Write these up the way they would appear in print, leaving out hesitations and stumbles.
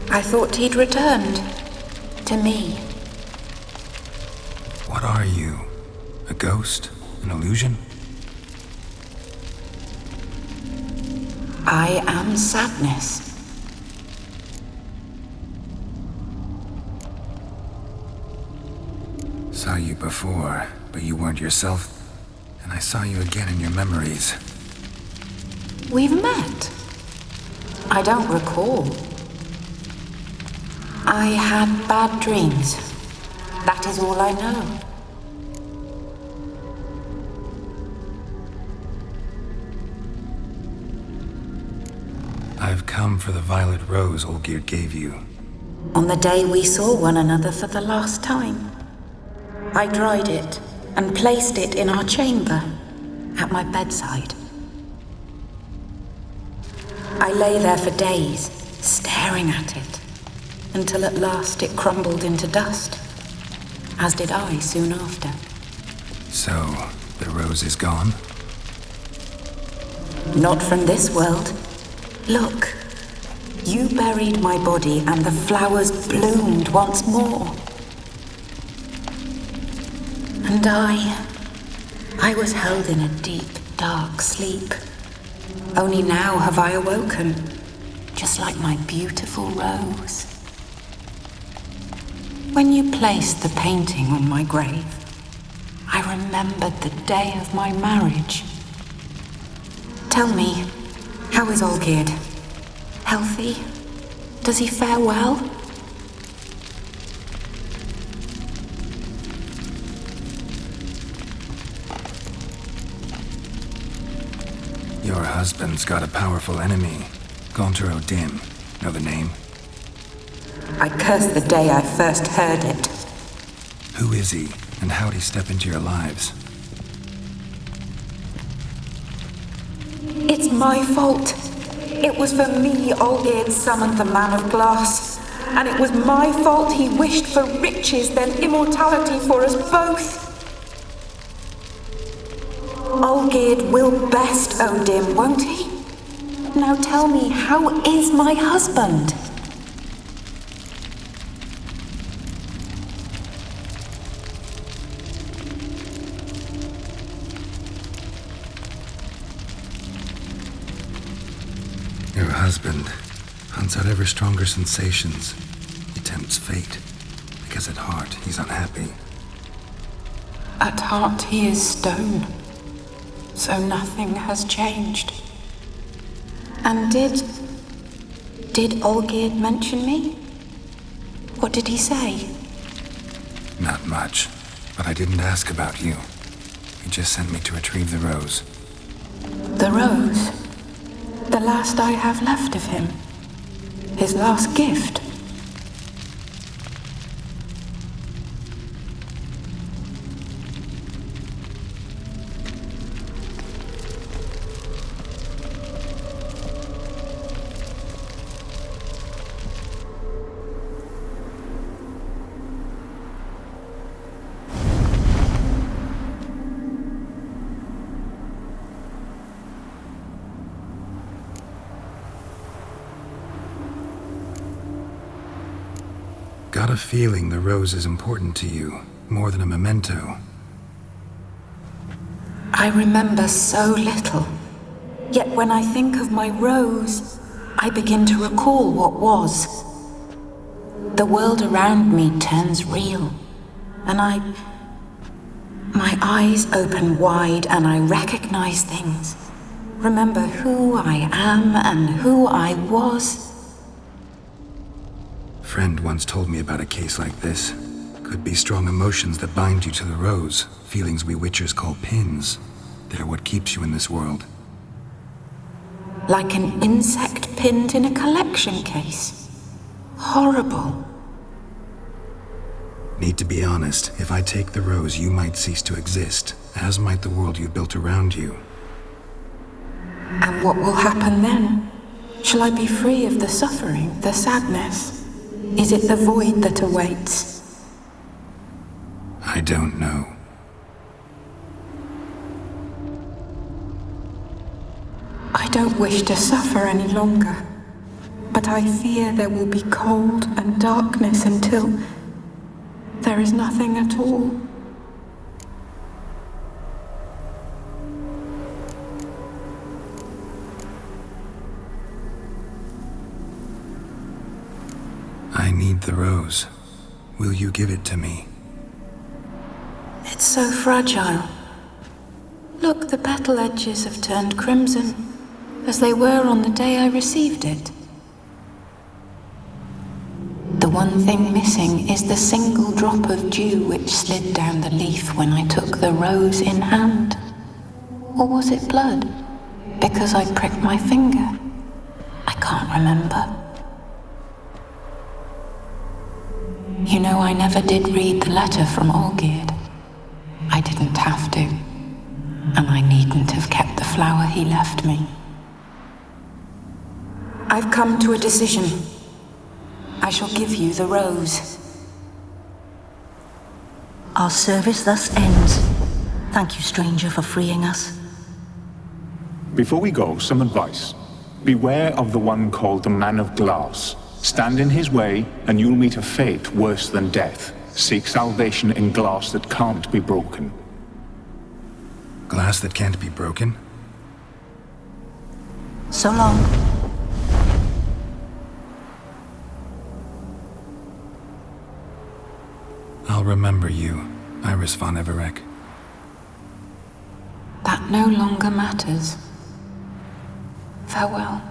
I thought he'd returned. To me. What are you? A ghost? An illusion? I am sadness. Saw you before, but you weren't yourself. And I saw you again in your memories. We've met. I don't recall. I had bad dreams. That is all I know. I've come for the violet rose Olgierd gave you. On the day we saw one another for the last time, I dried it and placed it in our chamber, at my bedside. I lay there for days, staring at it, until at last it crumbled into dust, as did I soon after. So, the rose is gone? Not from this world. Look, you buried my body and the flowers bloomed once more. And I was held in a deep, dark sleep. Only now have I awoken, just like my beautiful rose. When you placed the painting on my grave, I remembered the day of my marriage. Tell me, how is Olgierd? Healthy? Does he fare well? Your husband's got a powerful enemy. Gaunter O'Dim. Know the name? I curse the day I first heard it. Who is he, and how'd he step into your lives? It's my fault. It was for me Olgierd summoned the Man of Glass. And it was my fault he wished for riches, then immortality for us both. Olgierd will best O'Dim, won't he? Now tell me, how is my husband? Your husband hunts out ever stronger sensations. He tempts fate, because at heart he's unhappy. At heart he is stone, so nothing has changed. And did Olgierd mention me? What did he say? Not much, but I didn't ask about you. He just sent me to retrieve the rose. The rose? The last I have left of him. His last gift. Got a feeling the rose is important to you, more than a memento. I remember so little. Yet when I think of my rose, I begin to recall what was. The world around me turns real, and my eyes open wide and I recognize things. Remember who I am and who I was. Friend once told me about a case like this. Could be strong emotions that bind you to the rose, feelings we witchers call pins. They're what keeps you in this world. Like an insect pinned in a collection case. Horrible. Need to be honest, if I take the rose, you might cease to exist, as might the world you built around you. And what will happen then? Shall I be free of the suffering, the sadness? Is it the void that awaits? I don't know. I don't wish to suffer any longer. But I fear there will be cold and darkness until there is nothing at all. I need the rose. Will you give it to me? It's so fragile. Look, the petal edges have turned crimson, as they were on the day I received it. The one thing missing is the single drop of dew which slid down the leaf when I took the rose in hand. Or was it blood? Because I pricked my finger. I can't remember. You know, I never did read the letter from Olgierd. I didn't have to. And I needn't have kept the flower he left me. I've come to a decision. I shall give you the rose. Our service thus ends. Thank you, stranger, for freeing us. Before we go, some advice. Beware of the one called the Man of Glass. Stand in his way, and you'll meet a fate worse than death. Seek salvation in glass that can't be broken. Glass that can't be broken? So long. I'll remember you, Iris von Everec. That no longer matters. Farewell.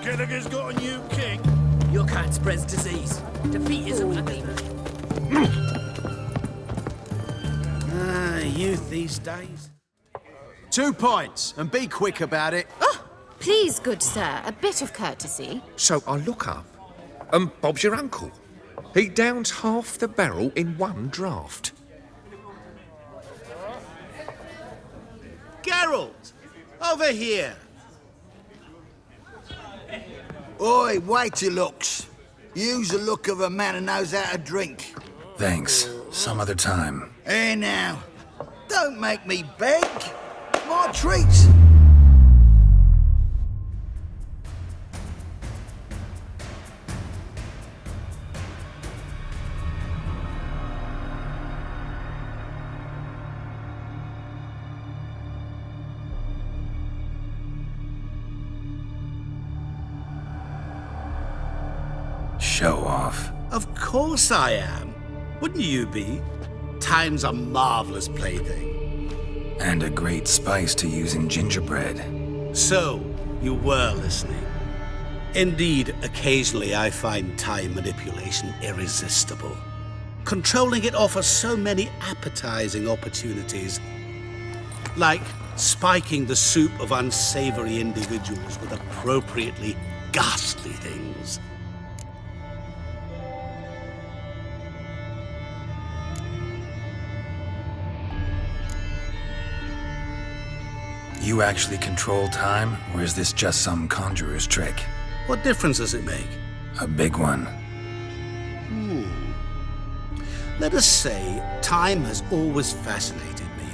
Gallagher's got a new king. Your kind spreads disease. Defeat isn't a demon. Youth these days. 2 points, and be quick about it. Oh, please, good sir, a bit of courtesy. So I look up, and Bob's your uncle. He downs half the barrel in one draught. Geralt! Over here! Oi, wait your looks. Use the look of a man who knows how to drink. Thanks. Some other time. Here now. Don't make me beg. My treat. Show off. Of course I am. Wouldn't you be? Time's a marvelous plaything. And a great spice to use in gingerbread. So, you were listening. Indeed, occasionally I find time manipulation irresistible. Controlling it offers so many appetizing opportunities. Like spiking the soup of unsavory individuals with appropriately ghastly things. You actually control time, or is this just some conjurer's trick? What difference does it make? A big one. Let us say time has always fascinated me.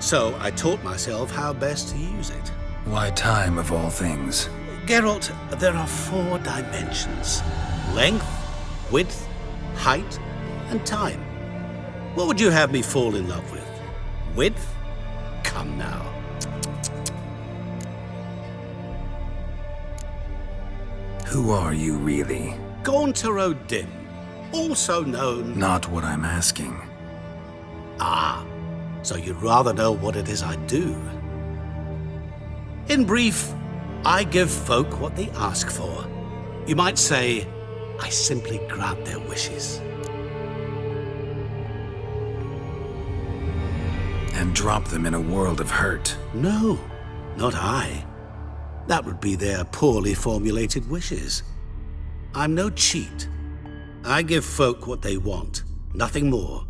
So I taught myself how best to use it. Why time, of all things? Geralt, there are 4 dimensions. Length, width, height, and time. What would you have me fall in love with? Width? Come now. Who are you, really? Gaunter O'Dim, also known... Not what I'm asking. Ah, so you'd rather know what it is I do. In brief, I give folk what they ask for. You might say, I simply grant their wishes. And drop them in a world of hurt. No, not I. That would be their poorly formulated wishes. I'm no cheat. I give folk what they want, nothing more.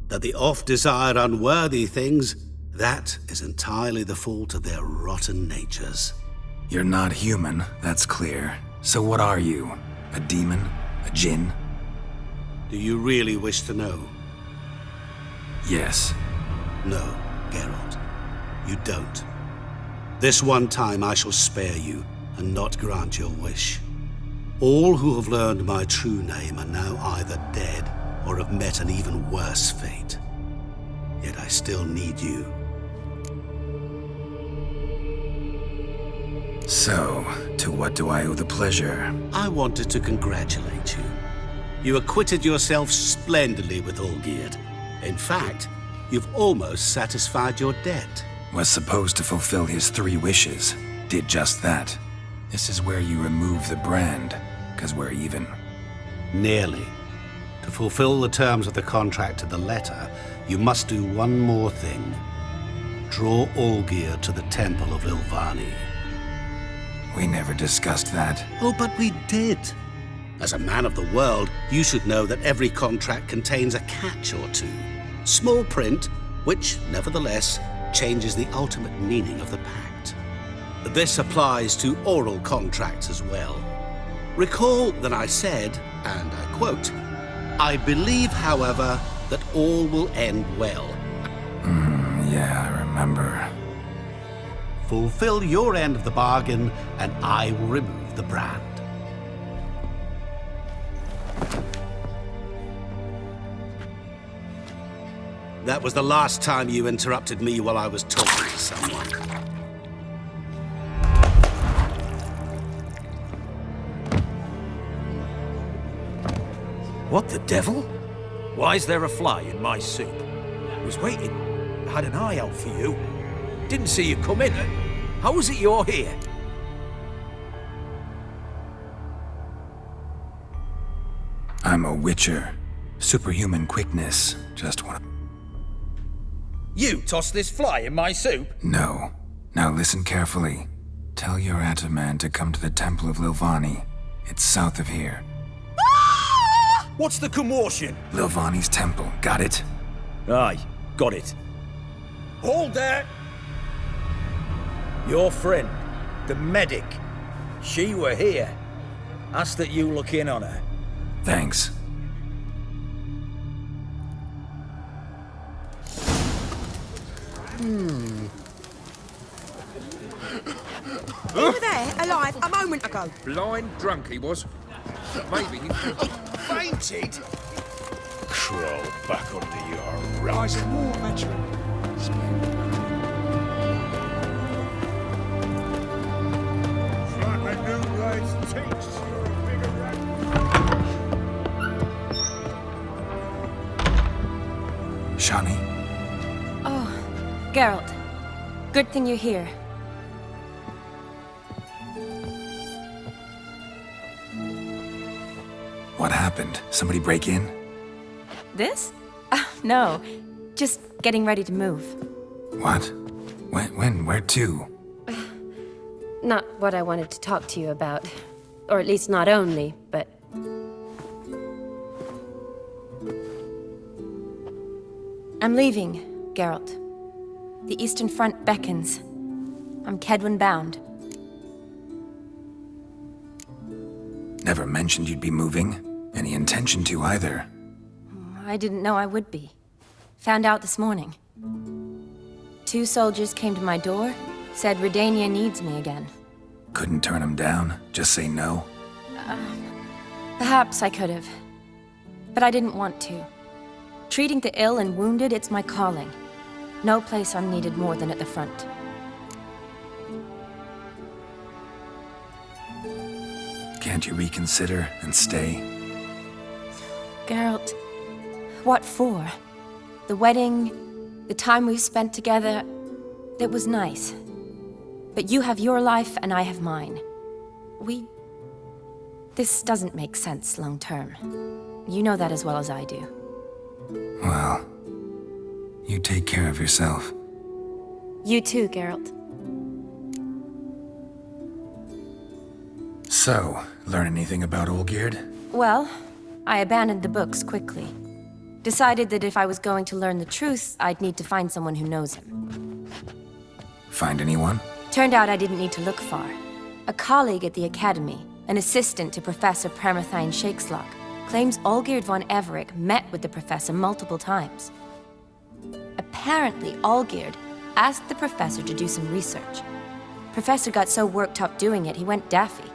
That they oft desire unworthy things, that is entirely the fault of their rotten natures. You're not human, that's clear. So what are you? A demon? A djinn? Do you really wish to know? Yes. No, Geralt, you don't. This one time I shall spare you and not grant your wish. All who have learned my true name are now either dead or have met an even worse fate. Yet I still need you. So, to what do I owe the pleasure? I wanted to congratulate you. You acquitted yourself splendidly with Olgierd. In fact, you've almost satisfied your debt. Was supposed to fulfill his 3 wishes. Did just that. This is where you remove the brand, 'cause we're even. Nearly. To fulfill the terms of the contract to the letter, you must do one more thing. Draw Olgierd to the Temple of Ilvani. We never discussed that. Oh, but we did. As a man of the world, you should know that every contract contains a catch or two. Small print, which, nevertheless, changes the ultimate meaning of the pact. This applies to oral contracts as well. Recall that I said, and I quote, I believe, however, that all will end well. Yeah, I remember. Fulfill your end of the bargain, and I will remove the brand. That was the last time you interrupted me while I was talking to someone. What the devil? Why is there a fly in my soup? I was waiting. I had an eye out for you. Didn't see you come in. How is it you're here? I'm a Witcher. Superhuman quickness. Just one. You tossed this fly in my soup? No. Now listen carefully. Tell your Ataman to come to the Temple of Lilvani. It's south of here. What's the commotion? Lilvani's temple. Got it? Aye, got it. Hold there! Your friend, the medic, she were here. Asked that you look in on her. Thanks. You were there, alive, a moment ago. Blind drunk he was. Maybe he... Fainted? Crawl back under your rump. Eyes of war, veteran. Shani? Oh, Geralt. Good thing you're here. What happened? Somebody break in? This? No. Just getting ready to move. What? When? Where to? Not what I wanted to talk to you about. Or at least not only, but... I'm leaving, Geralt. The Eastern Front beckons. I'm Kedwin bound. Never mentioned you'd be moving. Any intention to either. I didn't know I would be. Found out this morning. 2 soldiers came to my door, said Redania needs me again. Couldn't turn him down? Just say no? Perhaps I could have. But I didn't want to. Treating the ill and wounded, it's my calling. No place I'm needed more than at the front. Can't you reconsider and stay? Geralt, what for? The wedding, the time we've spent together, it was nice. But you have your life and I have mine. This doesn't make sense long term. You know that as well as I do. Well, you take care of yourself. You too, Geralt. So, learn anything about Olgierd? Well, I abandoned the books quickly. Decided that if I was going to learn the truth, I'd need to find someone who knows him. Find anyone? Turned out I didn't need to look far. A colleague at the Academy, an assistant to Professor Premathine Shakeslok, claims Olgierd von Everec met with the professor multiple times. Apparently, Olgierd asked the professor to do some research. Professor got so worked up doing it, he went daffy.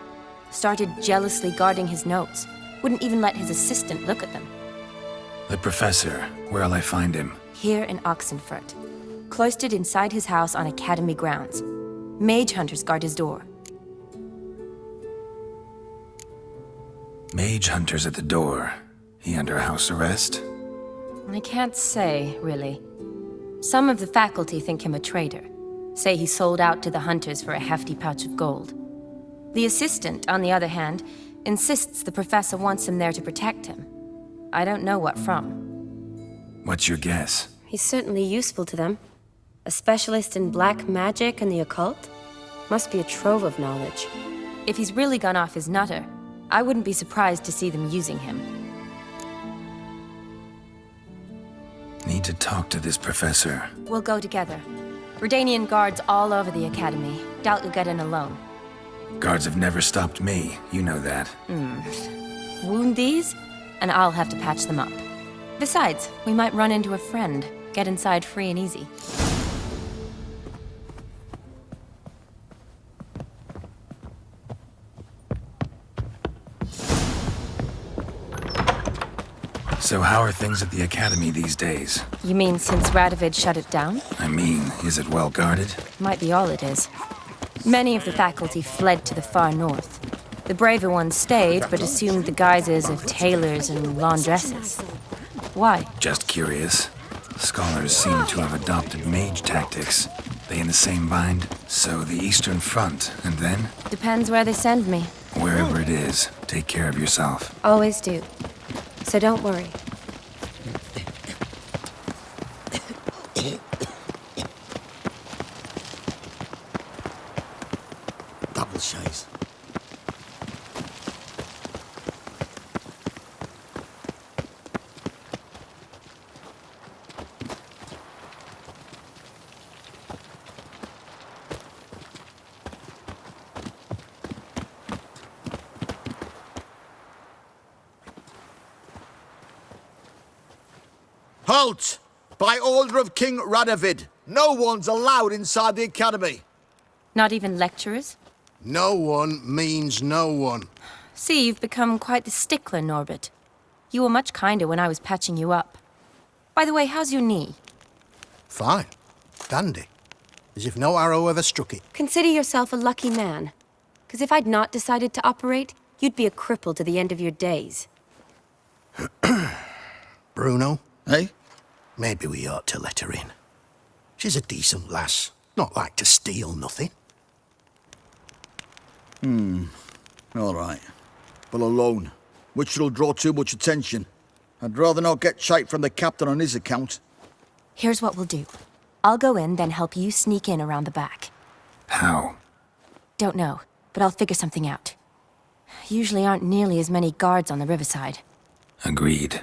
Started jealously guarding his notes. Wouldn't even let his assistant look at them. The professor. Where'll I find him? Here in Oxenfurt. Cloistered inside his house on Academy grounds. Mage hunters guard his door. Mage hunters at the door. He under house arrest? I can't say, really. Some of the faculty think him a traitor. Say he sold out to the hunters for a hefty pouch of gold. The assistant, on the other hand, insists the professor wants him there to protect him. I don't know what from. What's your guess? He's certainly useful to them. A specialist in black magic and the occult? Must be a trove of knowledge. If he's really gone off his nutter, I wouldn't be surprised to see them using him. Need to talk to this professor. We'll go together. Redanian guards all over the Academy. Doubt you'll get in alone. Guards have never stopped me. You know that. Wound these, and I'll have to patch them up. Besides, we might run into a friend. Get inside free and easy. So how are things at the Academy these days? You mean since Radovid shut it down? I mean, is it well guarded? Might be all it is. Many of the faculty fled to the far north. The braver ones stayed, but assumed the guises of tailors and laundresses. Why? Just curious. Scholars seem to have adopted mage tactics. They in the same bind? So the Eastern Front, and then? Depends where they send me. Wherever it is, take care of yourself. Always do. So don't worry. Double chase. Halt! By order of King Radovid, no one's allowed inside the academy. Not even lecturers? No one means no one. See, you've become quite the stickler, Norbert. You were much kinder when I was patching you up. By the way, how's your knee? Fine. Dandy. As if no arrow ever struck it. Consider yourself a lucky man. Because if I'd not decided to operate, you'd be a cripple to the end of your days. Bruno? Eh? Maybe we ought to let her in. She's a decent lass. Not like to steal nothing. All right. But alone, which will draw too much attention. I'd rather not get shite from the captain on his account. Here's what we'll do. I'll go in, then help you sneak in around the back. How? Don't know, but I'll figure something out. Usually aren't nearly as many guards on the riverside. Agreed.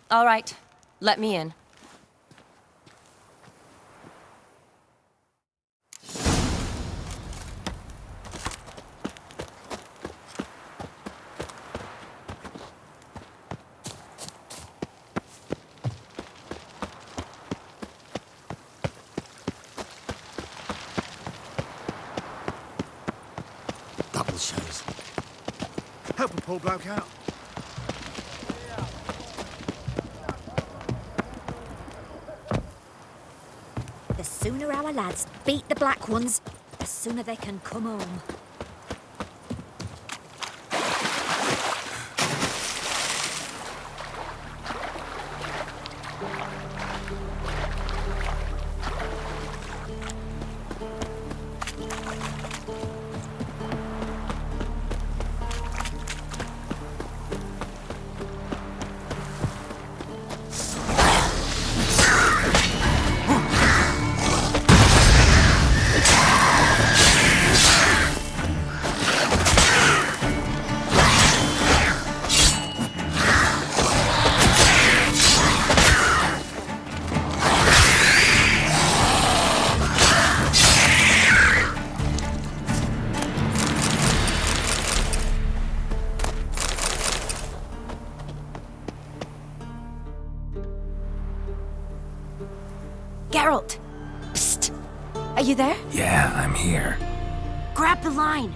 All right, let me in. Double shows. Help a poor bloke out. The sooner our lads beat the black ones, the sooner they can come home. Geralt! Psst! Are you there? Yeah, I'm here. Grab the line!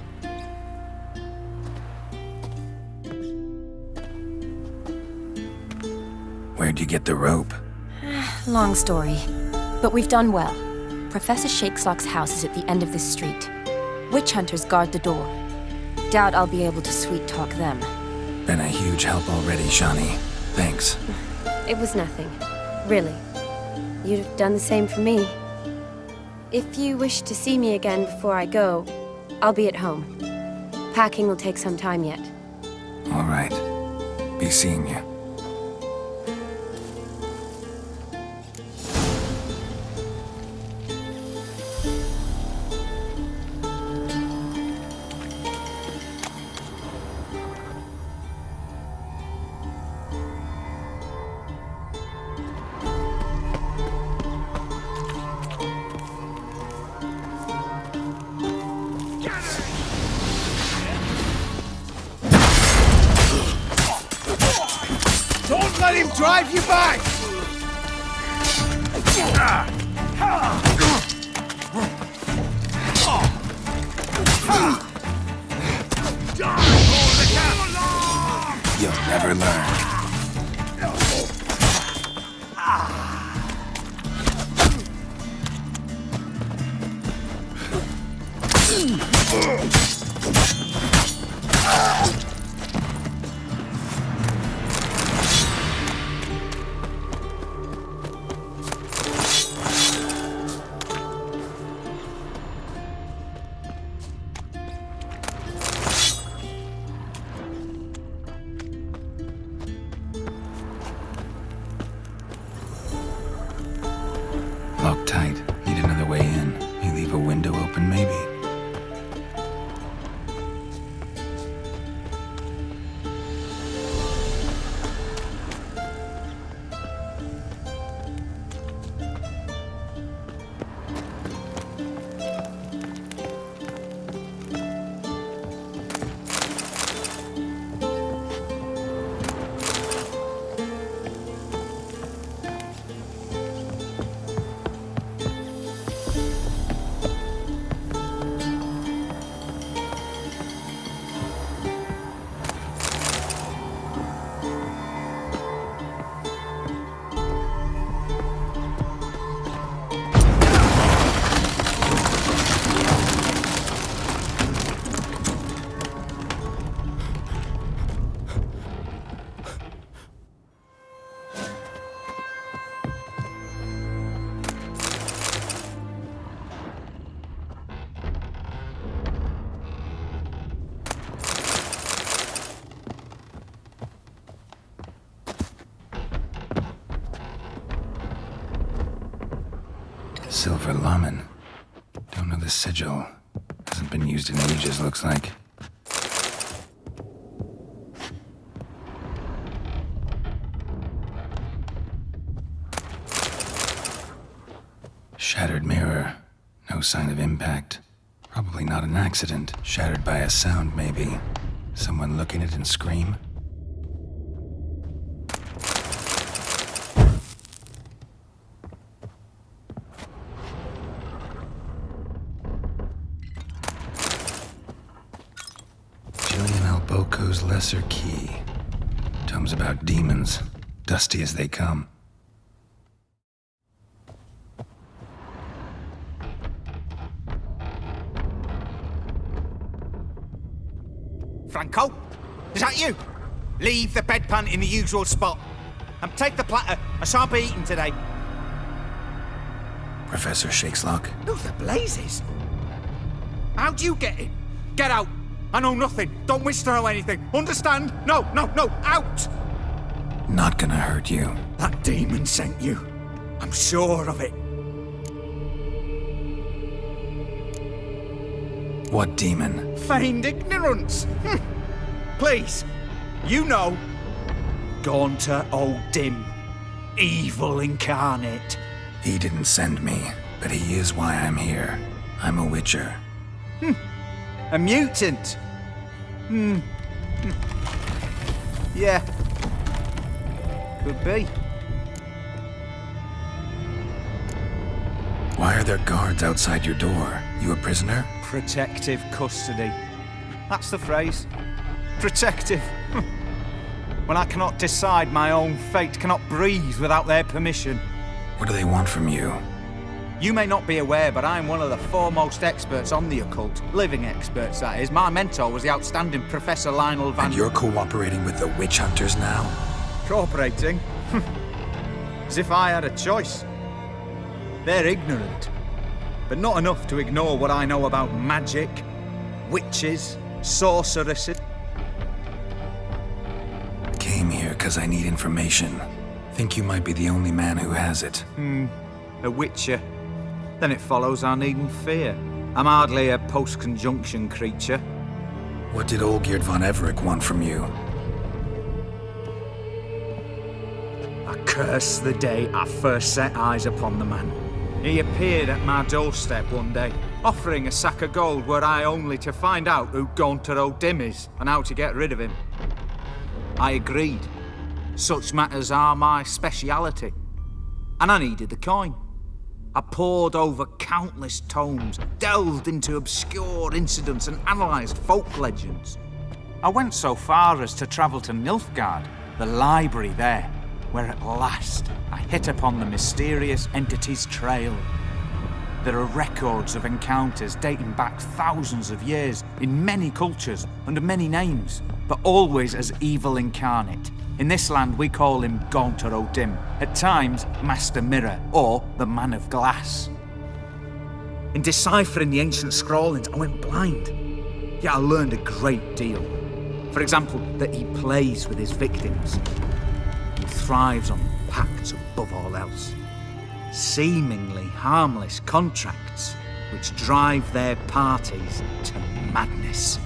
Where'd you get the rope? Long story. But we've done well. Professor Shakeslock's house is at the end of this street. Witch hunters guard the door. Doubt I'll be able to sweet-talk them. Been a huge help already, Shani. Thanks. It was nothing. Really. You'd have done the same for me. If you wish to see me again before I go, I'll be at home. Packing will take some time yet. All right. Be seeing you. Don't let him drive you back! You'll never learn. a way in. You leave a window open, maybe? Silver Laman. Don't know the sigil. Hasn't been used in ages, looks like. Shattered mirror. No sign of impact. Probably not an accident. Shattered by a sound, maybe. Someone look in it and scream? Boko's Lesser Key. Tomes about demons, dusty as they come. Franco? Is that you? Leave the bedpan in the usual spot. And take the platter. I shan't be eating today. Professor Shakeslock? Who the blazes? How'd you get in? Get out! I know nothing. Don't wish to know anything. Understand? No, out! Not gonna hurt you. That demon sent you. I'm sure of it. What demon? Feigned ignorance. Please, you know. Gaunter O'Dim. Evil incarnate. He didn't send me, but he is why I'm here. I'm a Witcher. A mutant? Yeah. Could be. Why are there guards outside your door? You a prisoner? Protective custody. That's the phrase. Protective. When I cannot decide my own fate, cannot breathe without their permission. What do they want from you? You may not be aware, but I'm one of the foremost experts on the occult. Living experts, that is. My mentor was the outstanding Professor Lionel Van... And you're cooperating with the witch hunters now? Cooperating? As if I had a choice. They're ignorant, but not enough to ignore what I know about magic, witches, sorceresses. Came here because I need information. Think you might be the only man who has it. A Witcher. Then it follows I needn't fear. I'm hardly a post-conjunction creature. What did Olgierd von Everec want from you? I curse the day I first set eyes upon the man. He appeared at my doorstep one day, offering a sack of gold were I only to find out who Gaunter O'Dim is and how to get rid of him. I agreed. Such matters are my speciality. And I needed the coin. I pored over countless tomes, delved into obscure incidents and analysed folk legends. I went so far as to travel to Nilfgaard, the library there, where at last I hit upon the mysterious entity's trail. There are records of encounters dating back thousands of years in many cultures under many names, but always as evil incarnate. In this land, we call him Gaunter O'Dim, at times Master Mirror, or the Man of Glass. In deciphering the ancient scrawlings, I went blind. Yet I learned a great deal. For example, that he plays with his victims. He thrives on pacts above all else. seemingly harmless contracts which drive their parties to madness.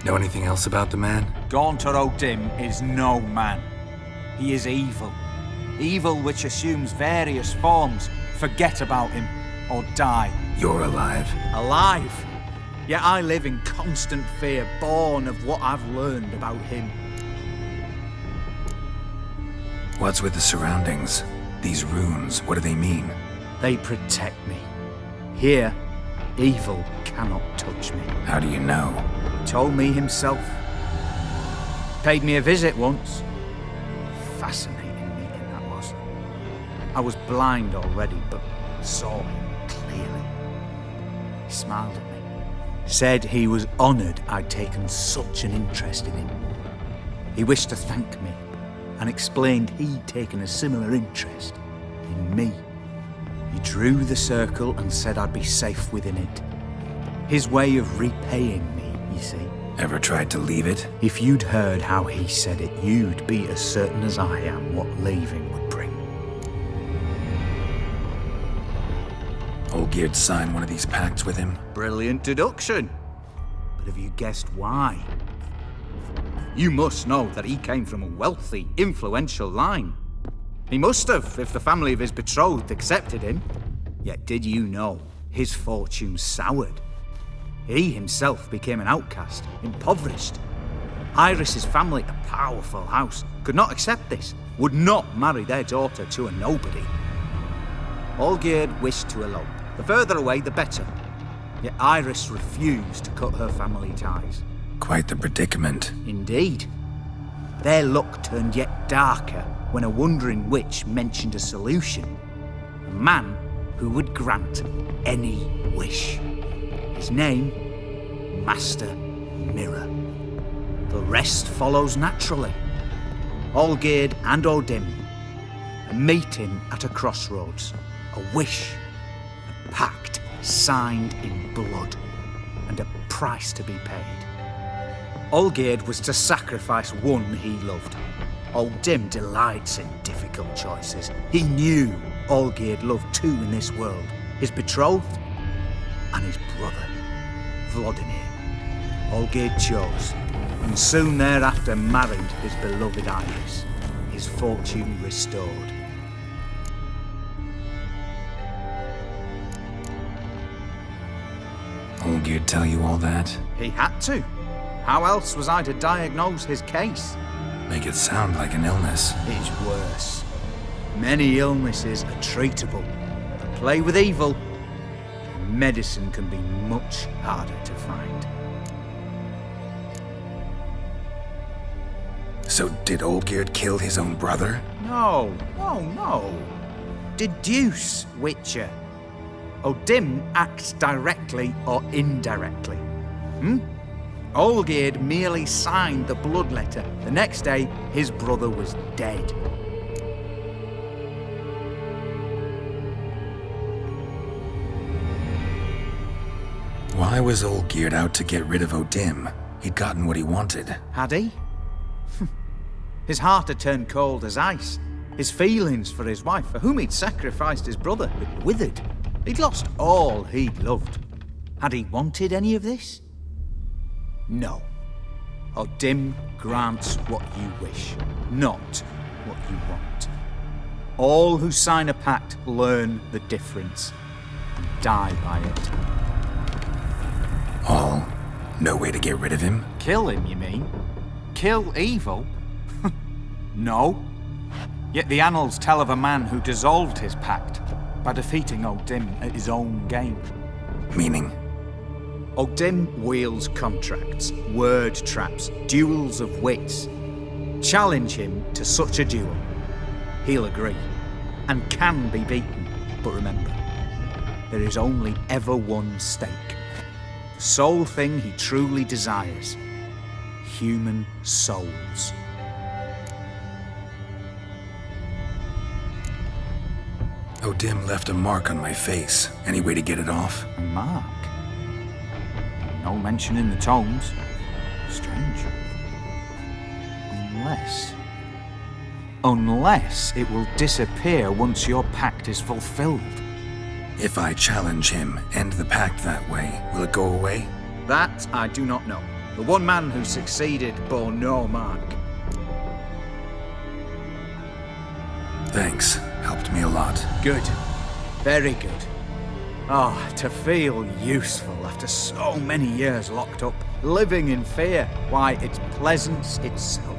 Know anything else about the man? Gaunter O'Dim is no man. He is evil. Evil which assumes various forms. Forget about him, or die. You're alive. Alive? Yet I live in constant fear, born of what I've learned about him. What's with the surroundings? These runes, what do they mean? They protect me. Here, evil cannot touch me. How do you know? He told me himself. Paid me a visit once. Fascinating meeting that was. I was blind already, but saw him clearly. He smiled at me. Said he was honoured I'd taken such an interest in him. He wished to thank me, and explained he'd taken a similar interest in me. He drew the circle and said I'd be safe within it. His way of repaying me, you see. Ever tried to leave it? If you'd heard how he said it, you'd be as certain as I am what leaving would bring. Olgierd signed one of these pacts with him? Brilliant deduction. But have you guessed why? You must know that he came from a wealthy, influential line. He must have, if the family of his betrothed accepted him. Yet did you know his fortune soured? He himself became an outcast, impoverished. Iris's family, a powerful house, could not accept this, would not marry their daughter to a nobody. Olgierd wished to elope. The further away, the better. Yet Iris refused to cut her family ties. Quite the predicament. Indeed. Their luck turned yet darker when a wandering witch mentioned a solution. A man who would grant any wish. His name, Master Mirror. The rest follows naturally. Olgierd and O'Dim. A meeting at a crossroads. A wish. A pact signed in blood. And a price to be paid. Olgierd was to sacrifice one he loved. O'Dim delights in difficult choices. He knew Olgierd loved two in this world. His betrothed and his brother, Vladimir. Olgierd chose, and soon thereafter married his beloved Iris, his fortune restored. Olgierd tell you all that? He had to. How else was I to diagnose his case? Make it sound like an illness. It's worse. Many illnesses are treatable. But play with evil, medicine can be much harder to find. So did Olgierd kill his own brother? No. Deduce, Witcher. O'Dim acts directly or indirectly. Olgierd merely signed the blood letter. The next day, his brother was dead. Why was Olgierd out to get rid of O'Dim? He'd gotten what he wanted. Had he? His heart had turned cold as ice. His feelings for his wife, for whom he'd sacrificed his brother, had withered. He'd lost all he'd loved. Had he wanted any of this? No. O'Dim grants what you wish, not what you want. All who sign a pact learn the difference and die by it. All? No way to get rid of him? Kill him, you mean? Kill evil? No. Yet the annals tell of a man who dissolved his pact by defeating O'Dim at his own game. Meaning? O'Dim wields contracts, word traps, duels of wits. Challenge him to such a duel. He'll agree, and can be beaten. But remember, there is only ever one stake. The sole thing he truly desires. Human souls. O'Dim left a mark on my face. Any way to get it off? A mark? No mention in the tomes. Strange. Unless it will disappear once your pact is fulfilled. If I challenge him, end the pact that way, will it go away? That I do not know. The one man who succeeded bore no mark. Thanks. Helped me a lot. Good. Very good. Oh, to feel useful after so many years locked up, living in fear. Why, it's pleasance itself.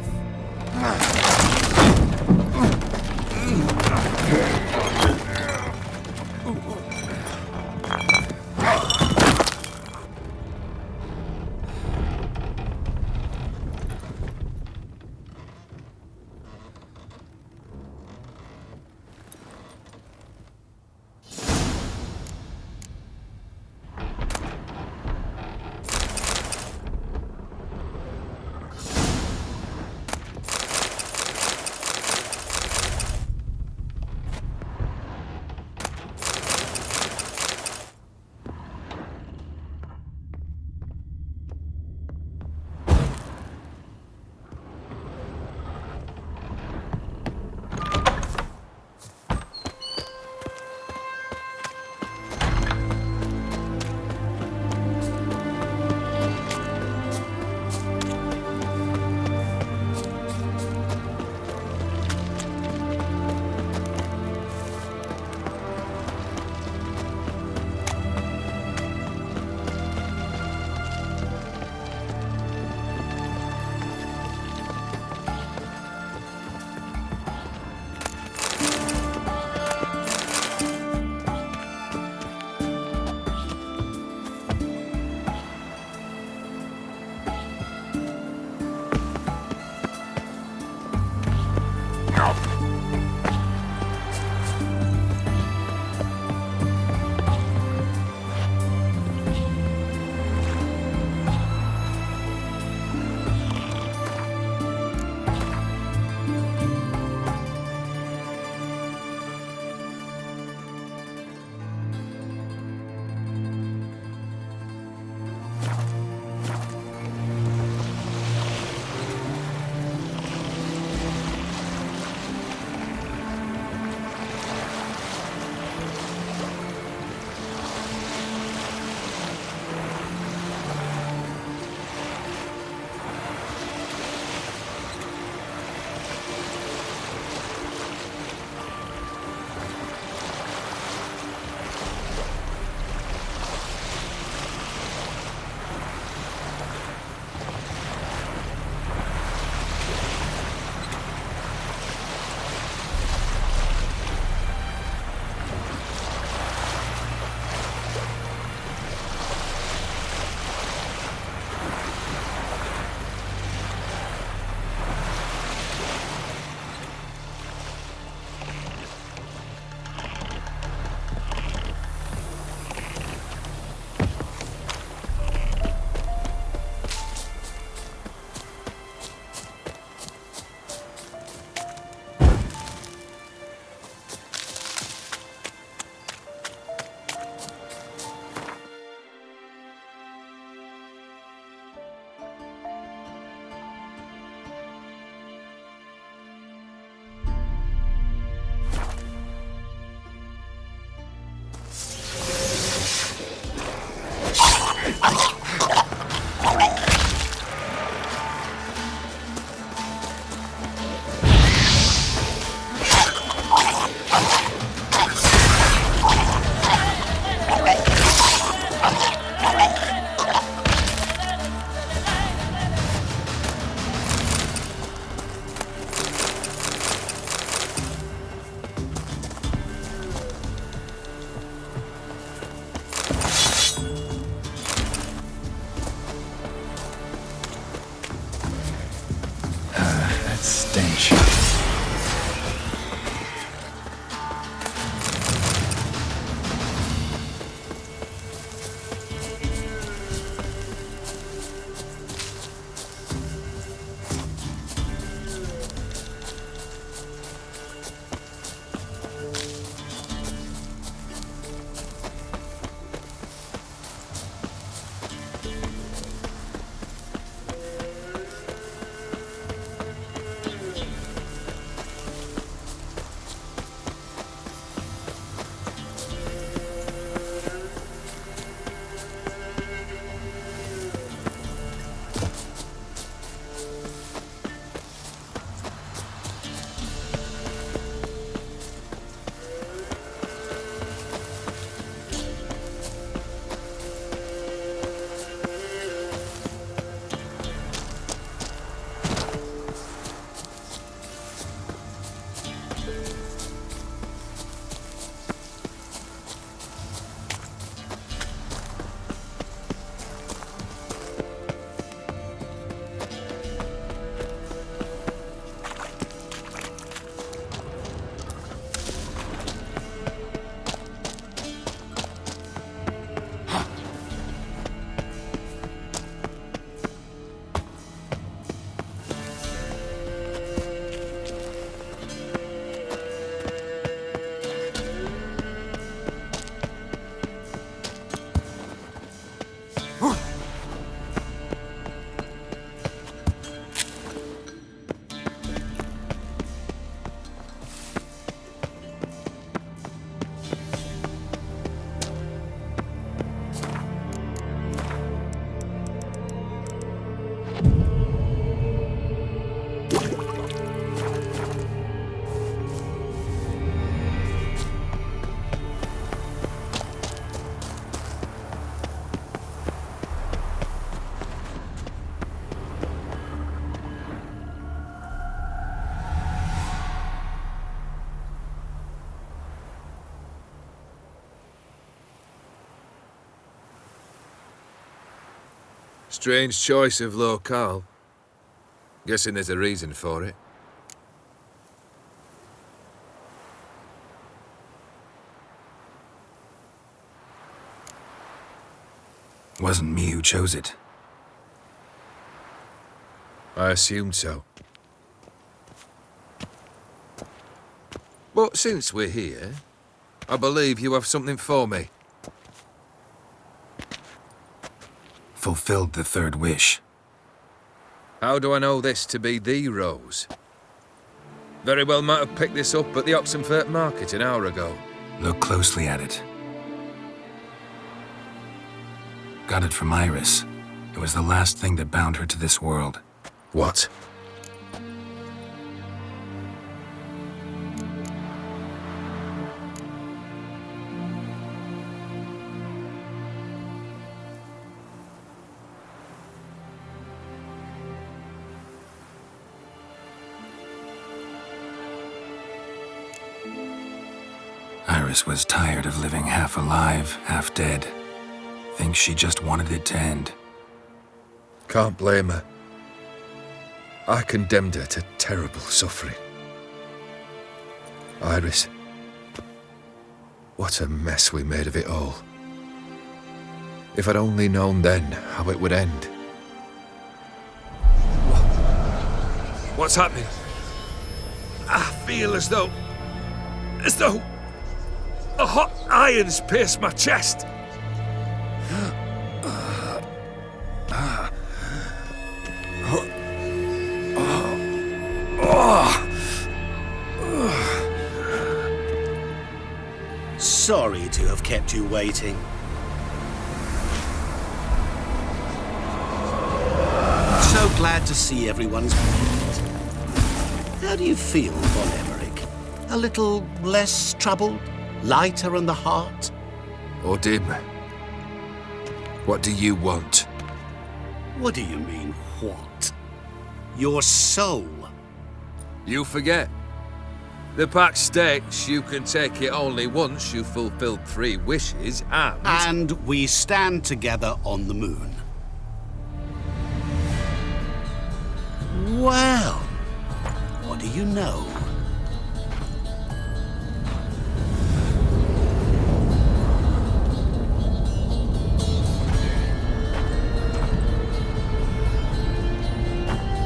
Strange choice of locale. Guessing there's a reason for it. Wasn't me who chose it. I assumed so. But since we're here, I believe you have something for me. Fulfilled the third wish. How do I know this to be the rose? Very well might have picked this up at the Oxenfurt market an hour ago. Look closely at it. Got it from Iris. It was the last thing that bound her to this world. What? Iris was tired of living half alive, half dead. Thinks she just wanted it to end. Can't blame her. I condemned her to terrible suffering. Iris, what a mess we made of it all. If I'd only known then how it would end. What's happening? I feel as though a hot iron's pierced my chest. Sorry to have kept you waiting. So glad to see everyone's pleased. How do you feel, Von Emmerich? A little less troubled? Lighter in the heart? Odim, what do you want? What do you mean, what? Your soul. You forget. The pact states you can take it only once you've fulfilled 3 wishes and... And we stand together on the moon. Well, what do you know?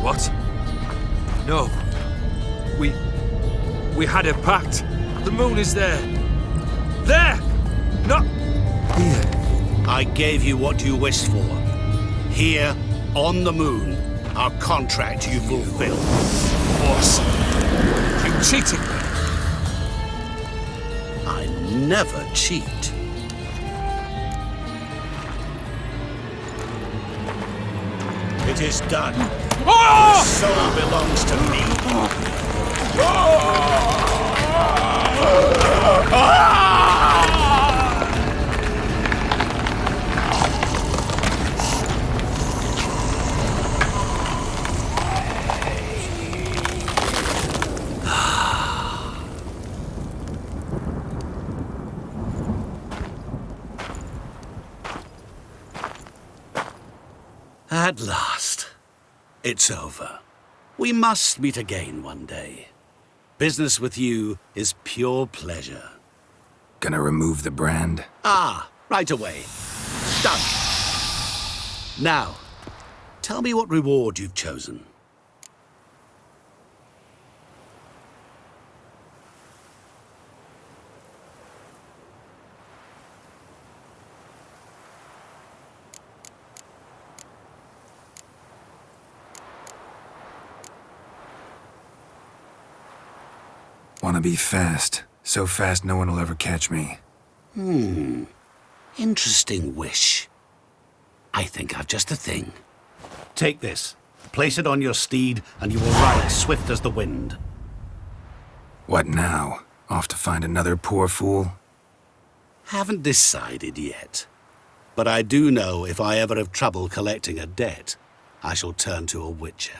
What? No. We had a pact. The moon is there. There! Not here. I gave you what you wished for. Here, on the moon, our contract you fulfilled. Boss, you cheated me. I never cheat. It is done. Your soul belongs to me. At last, it's over. We must meet again one day. Business with you is pure pleasure. Gonna remove the brand? Ah, right away. Done. Now, tell me what reward you've chosen. Wanna be fast. So fast no one will ever catch me. Interesting wish. I think I've just the thing. Take this. Place it on your steed, and you will ride swift as the wind. What now? Off to find another poor fool? Haven't decided yet. But I do know if I ever have trouble collecting a debt, I shall turn to a witcher.